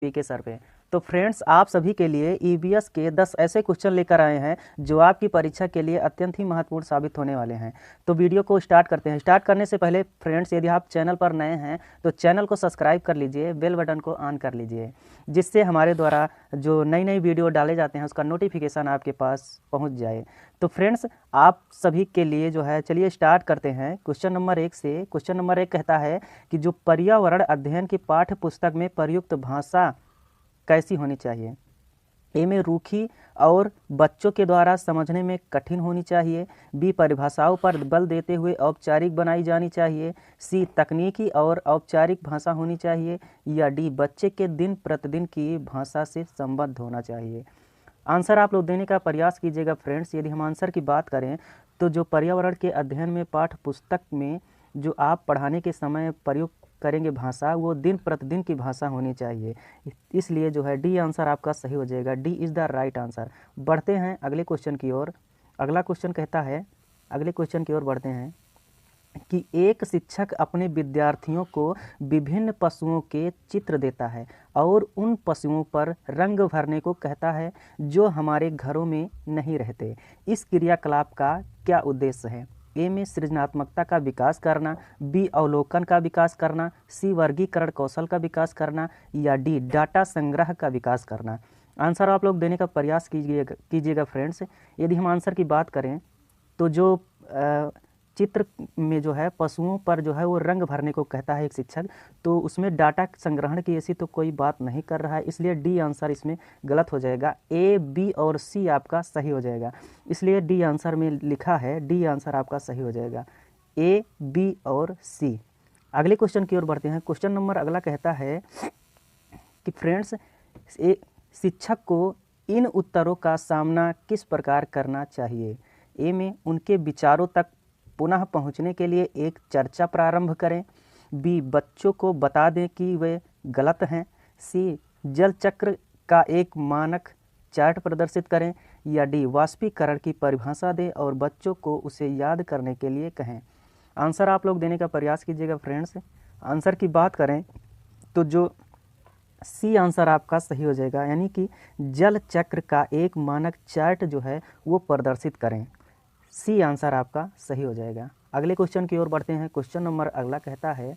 पीके sir पे। तो friends, आप सभी के लिए ईवीएस के 10 ऐसे क्वेश्चन लेकर आए हैं जो आपकी परीक्षा के लिए अत्यंत ही महत्वपूर्ण साबित होने वाले हैं। तो वीडियो को स्टार्ट करते हैं। स्टार्ट करने से पहले फ्रेंड्स, यदि आप चैनल पर नए हैं तो चैनल को सब्सक्राइब कर लीजिए, बेल बटन को ऑन कर लीजिए, जिससे हमारे द्वारा जो नई नई वीडियो डाले जाते हैं उसका नोटिफिकेशन आपके पास पहुँच जाए। तो फ्रेंड्स, आप सभी के लिए जो है, चलिए स्टार्ट करते हैं क्वेश्चन नंबर 1 से। क्वेश्चन नंबर 1 कहता है कि जो पर्यावरण अध्ययन की पाठ्य पुस्तक में प्रयुक्त भाषा कैसी होनी चाहिए। ए में रूखी और बच्चों के द्वारा समझने में कठिन होनी चाहिए। बी परिभाषाओं पर बल देते हुए औपचारिक बनाई जानी चाहिए। सी तकनीकी और औपचारिक भाषा होनी चाहिए। या डी बच्चे के दिन प्रतिदिन की भाषा से संबद्ध होना चाहिए। आंसर आप लोग देने का प्रयास कीजिएगा फ्रेंड्स। यदि हम आंसर की बात करें तो जो पर्यावरण के अध्ययन में पाठ्य पुस्तक में जो आप पढ़ाने के समय प्रयोग करेंगे भाषा, वो दिन प्रतिदिन की भाषा होनी चाहिए। इसलिए जो है डी आंसर आपका सही हो जाएगा। D is the right answer. बढ़ते हैं अगले क्वेश्चन की ओर। अगला क्वेश्चन कहता है, अगले क्वेश्चन की ओर बढ़ते हैं कि एक शिक्षक अपने विद्यार्थियों को विभिन्न पशुओं के चित्र देता है और उन पशुओं पर रंग भरने को कहता है जो हमारे घरों में नहीं रहते। इस क्रियाकलाप का क्या उद्देश्य है। ए में सृजनात्मकता का विकास करना, बी अवलोकन का विकास करना, सी वर्गीकरण कौशल का विकास करना, या डी डाटा संग्रह का विकास करना। आंसर आप लोग देने का प्रयास कीजिएगा फ्रेंड्स। यदि हम आंसर की बात करें तो जो चित्र में जो है पशुओं पर जो है वो रंग भरने को कहता है एक शिक्षक, तो उसमें डाटा संग्रहण की ऐसी तो कोई बात नहीं कर रहा है, इसलिए डी आंसर इसमें गलत हो जाएगा। ए, बी और सी आपका सही हो जाएगा। इसलिए डी आंसर में लिखा है, डी आंसर आपका सही हो जाएगा, ए, बी और सी। अगले क्वेश्चन की ओर बढ़ते हैं। क्वेश्चन नंबर अगला कहता है कि फ्रेंड्स, शिक्षक को इन उत्तरों का सामना किस प्रकार करना चाहिए। ए में उनके विचारों तक पुनः पहुंचने के लिए एक चर्चा प्रारंभ करें। बी बच्चों को बता दें कि वे गलत हैं। सी जल चक्र का एक मानक चार्ट प्रदर्शित करें। या डी वाष्पीकरण की परिभाषा दें और बच्चों को उसे याद करने के लिए कहें। आंसर आप लोग देने का प्रयास कीजिएगा फ्रेंड्स। आंसर की बात करें तो जो सी आंसर आपका सही हो जाएगा, यानी कि जल चक्र का एक मानक चार्ट जो है वो प्रदर्शित करें। सी आंसर आपका सही हो जाएगा। अगले क्वेश्चन की ओर बढ़ते हैं। क्वेश्चन नंबर अगला कहता है,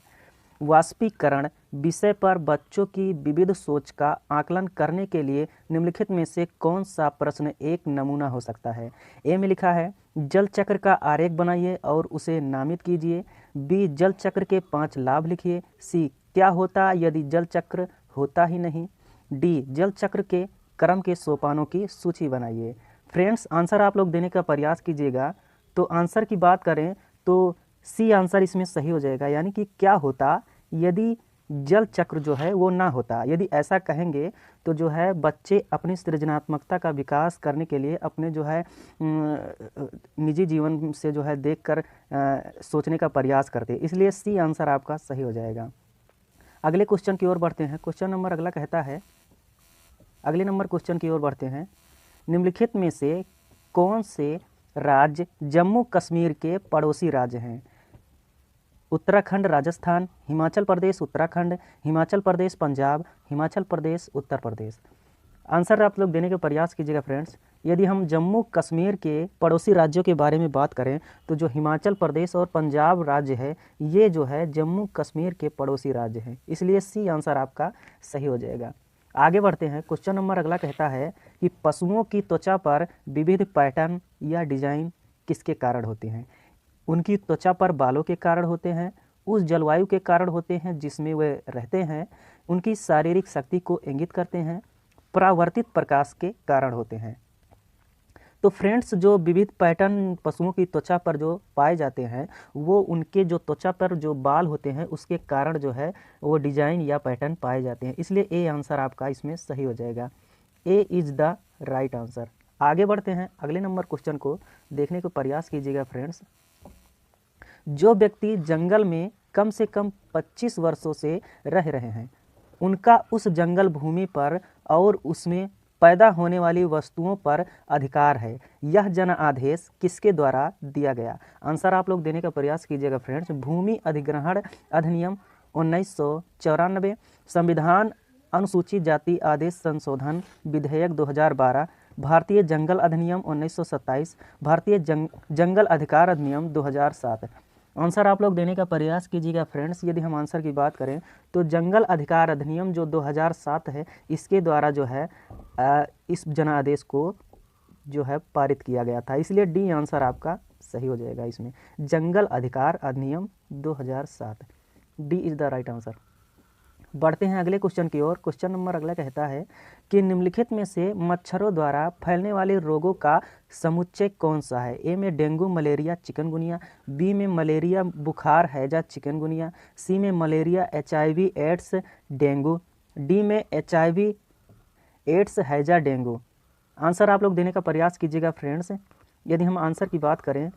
वाष्पीकरण विषय पर बच्चों की विविध सोच का आकलन करने के लिए निम्नलिखित में से कौन सा प्रश्न एक नमूना हो सकता है। ए में लिखा है जल चक्र का आरेख बनाइए और उसे नामित कीजिए। बी जल चक्र के 5 लाभ लिखिए। सी क्या होता यदि जल चक्र होता ही नहीं। डी जल चक्र के क्रम के सोपानों की सूची बनाइए। फ्रेंड्स, आंसर आप लोग देने का प्रयास कीजिएगा। तो आंसर की बात करें तो सी आंसर इसमें सही हो जाएगा, यानी कि क्या होता यदि जल चक्र जो है वो ना होता। यदि ऐसा कहेंगे तो जो है बच्चे अपनी सृजनात्मकता का विकास करने के लिए अपने जो है निजी जीवन से जो है देखकर सोचने का प्रयास करते, इसलिए सी आंसर आपका सही हो जाएगा। अगले क्वेश्चन की ओर बढ़ते हैं। क्वेश्चन नंबर अगला कहता है, अगले नंबर क्वेश्चन की ओर बढ़ते हैं, निम्नलिखित में से कौन से राज्य जम्मू कश्मीर के पड़ोसी राज्य हैं। उत्तराखंड राजस्थान, हिमाचल प्रदेश उत्तराखंड, हिमाचल प्रदेश पंजाब, हिमाचल प्रदेश उत्तर प्रदेश। आंसर आप लोग देने का प्रयास कीजिएगा फ्रेंड्स। यदि हम जम्मू कश्मीर के पड़ोसी राज्यों के बारे में बात करें तो जो हिमाचल प्रदेश और पंजाब राज्य है ये जो है जम्मू कश्मीर के पड़ोसी राज्य हैं, इसलिए सी आंसर आपका सही हो जाएगा। आगे बढ़ते हैं। क्वेश्चन नंबर अगला कहता है कि पशुओं की त्वचा पर विविध पैटर्न या डिजाइन किसके कारण होते हैं। उनकी त्वचा पर बालों के कारण होते हैं, उस जलवायु के कारण होते हैं जिसमें वे रहते हैं, उनकी शारीरिक शक्ति को इंगित करते हैं, परावर्तित प्रकाश के कारण होते हैं। तो फ्रेंड्स, जो विविध पैटर्न पशुओं की त्वचा पर जो पाए जाते हैं वो उनके जो त्वचा पर जो बाल होते हैं उसके कारण जो है वो डिजाइन या पैटर्न पाए जाते हैं, इसलिए ए आंसर आपका इसमें सही हो जाएगा। A is the right answer. आगे बढ़ते हैं। अगले नंबर क्वेश्चन को देखने को प्रयास कीजिएगा फ्रेंड्स। जो व्यक्ति जंगल में कम से कम 25 वर्षों से रह रहे हैं उनका उस जंगल भूमि पर और उसमें पैदा होने वाली वस्तुओं पर अधिकार है। यह जन आदेश किसके द्वारा दिया गया। आंसर आप लोग देने का प्रयास कीजिएगा फ्रेंड्स। भूमि अधिग्रहण अधिनियम 1994, संविधान अनुसूचित जाति आदेश संशोधन विधेयक 2012, भारतीय जंगल अधिनियम 1927, भारतीय जंगल अधिकार अधिनियम 2007। आंसर आप लोग देने का प्रयास कीजिएगा फ्रेंड्स। यदि हम आंसर की बात करें तो जंगल अधिकार अधिनियम जो 2007 है, इसके द्वारा जो है इस जनादेश को जो है पारित किया गया था, इसलिए डी आंसर आपका सही हो जाएगा इसमें। जंगल अधिकार अधिनियम 2007, D is the right answer. बढ़ते हैं अगले क्वेश्चन की ओर। क्वेश्चन नंबर अगला कहता है कि निम्नलिखित में से मच्छरों द्वारा फैलने वाले रोगों का समुच्चय कौन सा है? ए में डेंगू, मलेरिया, चिकनगुनिया, बी में मलेरिया, बुखार, हैजा, चिकनगुनिया, सी में malaria, HIV, AIDS, dengue, D में HIV, एड्स, हैजा, डेंगू। आंसर आप लोग देने का प्रयास कीजिएगा फ्रेंड्स। यदि हम आंसर की बात करें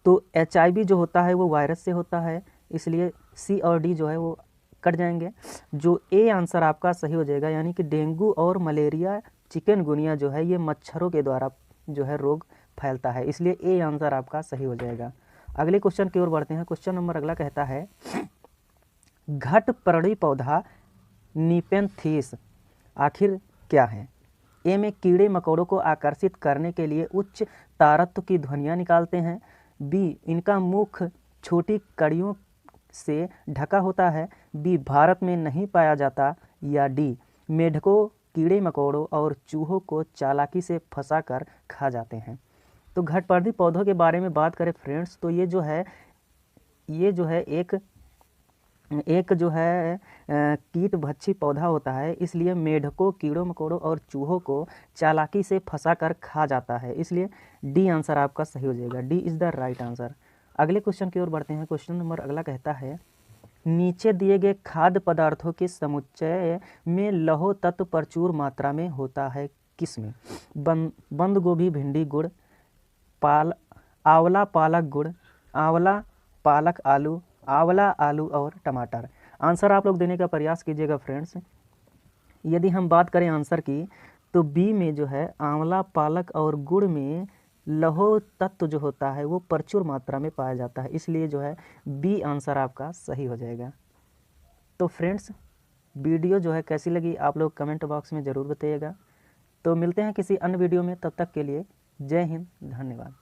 तो HIV जो होता है वो वायरस से होता है, इसलिए सी और डी जो है वो कट जाएंगे। जो ए आंसर आपका सही हो जाएगा, यानी कि डेंगू और मलेरिया, चिकनगुनिया जो है ये मच्छरों के द्वारा जो है रोग फैलता है, इसलिए ए आंसर आपका सही हो जाएगा। अगले क्वेश्चन की ओर बढ़ते हैं। क्वेश्चन नंबर अगला कहता है घटपर्णी पौधा निपेंथीस आखिर क्या है? ए में कीड़े मकोड़ों को आकर्षित करने के लिए उच्च तारत्व की ध्वनियाँ निकालते हैं, बी इनका मुख छोटी कड़ियों से ढका होता है, बी भारत में नहीं पाया जाता, या डी मेढकों, कीड़े मकोड़ों और चूहों को चालाकी से फंसाकर खा जाते हैं। तो घटपर्णी पौधों के बारे में बात करें फ्रेंड्स तो ये जो है एक जो है कीट भक्षी पौधा होता है, इसलिए मेढकों, कीड़ों मकोड़ों और चूहों को चालाकी से फंसाकर खा जाता है, इसलिए डी आंसर आपका सही हो जाएगा। D is the right answer. अगले क्वेश्चन की ओर बढ़ते हैं। क्वेश्चन नंबर अगला कहता है नीचे दिए गए खाद्य पदार्थों के समुच्चय में लौह तत्व प्रचुर मात्रा में होता है किसमें? बंद गोभी, भिंडी, गुड़, आंवला पालक गुड़, आंवला पालक आलू, आंवला आलू और टमाटर। आंसर आप लोग देने का प्रयास कीजिएगा फ्रेंड्स। यदि हम बात करें आंसर की तो बी में जो है आंवला, पालक और गुड़ में लौह तत्व जो होता है वो प्रचुर मात्रा में पाया जाता है, इसलिए जो है बी आंसर आपका सही हो जाएगा। तो फ्रेंड्स वीडियो जो है कैसी लगी आप लोग कमेंट बॉक्स में ज़रूर बताइएगा। तो मिलते हैं किसी अन्य वीडियो में, तब तक के लिए जय हिंद, धन्यवाद।